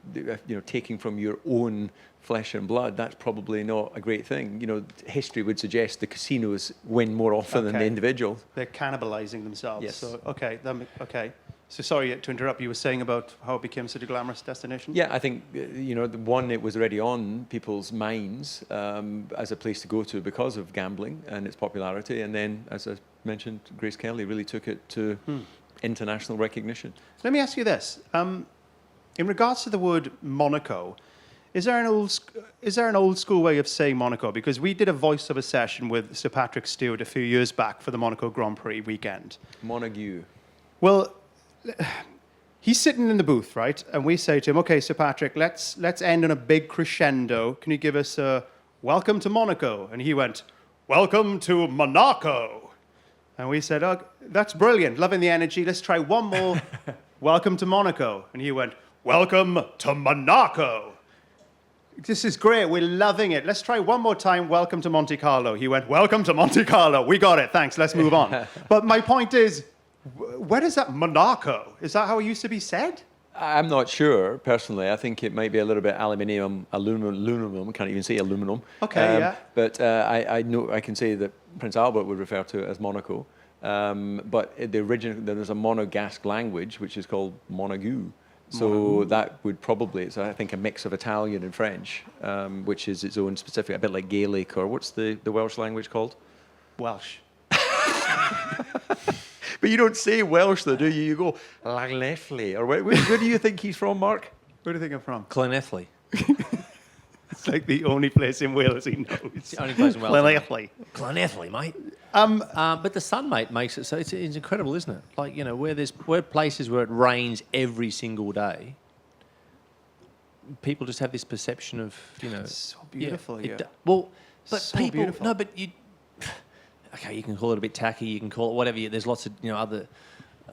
taking from your own flesh and blood, that's probably not a great thing. History would suggest the casinos win more often than the individuals. They're cannibalizing themselves. Yes. So, okay. So sorry to interrupt. You were saying about how it became such a glamorous destination? Yeah, I think, it was already on people's minds as a place to go to because of gambling and its popularity. And then, as I mentioned, Grace Kelly really took it to international recognition. Let me ask you this. In regards to the word Monaco, is there an old school way of saying Monaco? Because we did a voiceover session with Sir Patrick Stewart a few years back for the Monaco Grand Prix weekend. Montague. Well, he's sitting in the booth, right? And we say to him, okay, Sir Patrick, let's end on a big crescendo. Can you give us a welcome to Monaco? And he went, welcome to Monaco. And we said, oh, that's brilliant. Loving the energy. Let's try one more. Welcome to Monaco. And he went, welcome to Monaco. This is great. We're loving it. Let's try one more time. Welcome to Monte Carlo. He went, welcome to Monte Carlo. We got it. Thanks. Let's move on. But my point is, where is that Monaco? Is that how it used to be said? I'm not sure, personally. I think it might be a little bit aluminum. Can't even say aluminum. Okay, yeah. But I know I can say that Prince Albert would refer to it as Monaco. But there's a Monegasque language which is called Montague. So that would probably, it's I think a mix of Italian and French, which is its own specific, a bit like Gaelic, or what's the Welsh language called? Welsh. But you don't say Welsh though, do you? You go, Llanelli, or where do you think he's from, Mark? Where do you think I'm from? Llanelli. It's like the only place in Wales he knows. It's the only place in Wales. Llanelli. Llanelli, mate. But the sun, mate, makes it so it's incredible, isn't it? Like, where places where it rains every single day, people just have this perception of, It's so beautiful here. Well, but So people, beautiful. no, but you, okay, you can call it a bit tacky, you can call it whatever. There's lots of,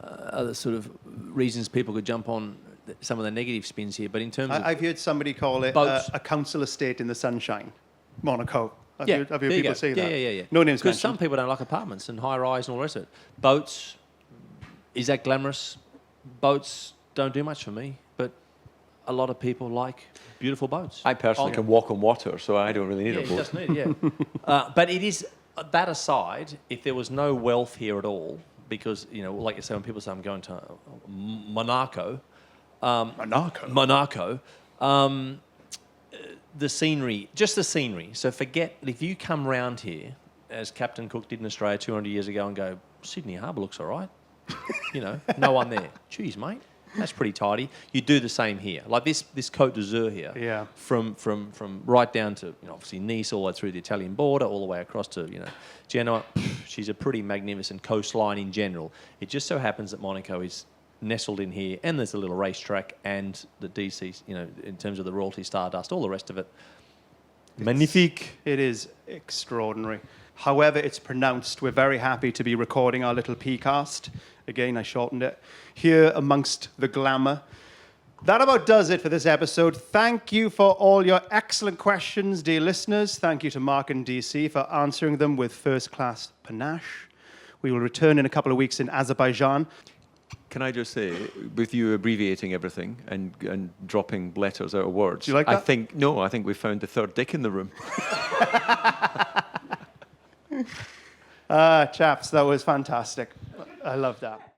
other sort of reasons people could jump on some of the negative spins here. But in terms of I've heard somebody call it boats. a council estate in the sunshine, Monaco. I've Yeah, heard there you people go. say that. Yeah. No names Because some mentioned. people don't like apartments and high rise and all the rest of it. Boats, is that glamorous? Boats don't do much for me, but a lot of people like beautiful boats. I personally can walk on water, so I don't really need a It boat. does need, yeah. But it is, that aside, if there was no wealth here at all, because, like you say, when people say I'm going to Monaco, the scenery, just the scenery. So forget, if you come round here, as Captain Cook did in Australia 200 years ago, and go, Sydney Harbour looks all right. No one there. Jeez, mate, that's pretty tidy. You do the same here. Like this Côte d'Azur here, Yeah. from right down to, obviously Nice, all the way through the Italian border, all the way across to, Genoa. She's a pretty magnificent coastline in general. It just so happens that Monaco is nestled in here, and there's a little racetrack and the DC, in terms of the royalty stardust, all the rest of it. Magnifique. It is extraordinary. However it's pronounced, we're very happy to be recording our little PCast. Again, I shortened it. Here amongst the glamour. That about does it for this episode. Thank you for all your excellent questions, dear listeners. Thank you to Mark and DC for answering them with first-class panache. We will return in a couple of weeks in Azerbaijan. Can I just say, with you abbreviating everything and dropping letters out of words, Do you like that? I think we found the third dick in the room. Chaps, that was fantastic. I love that.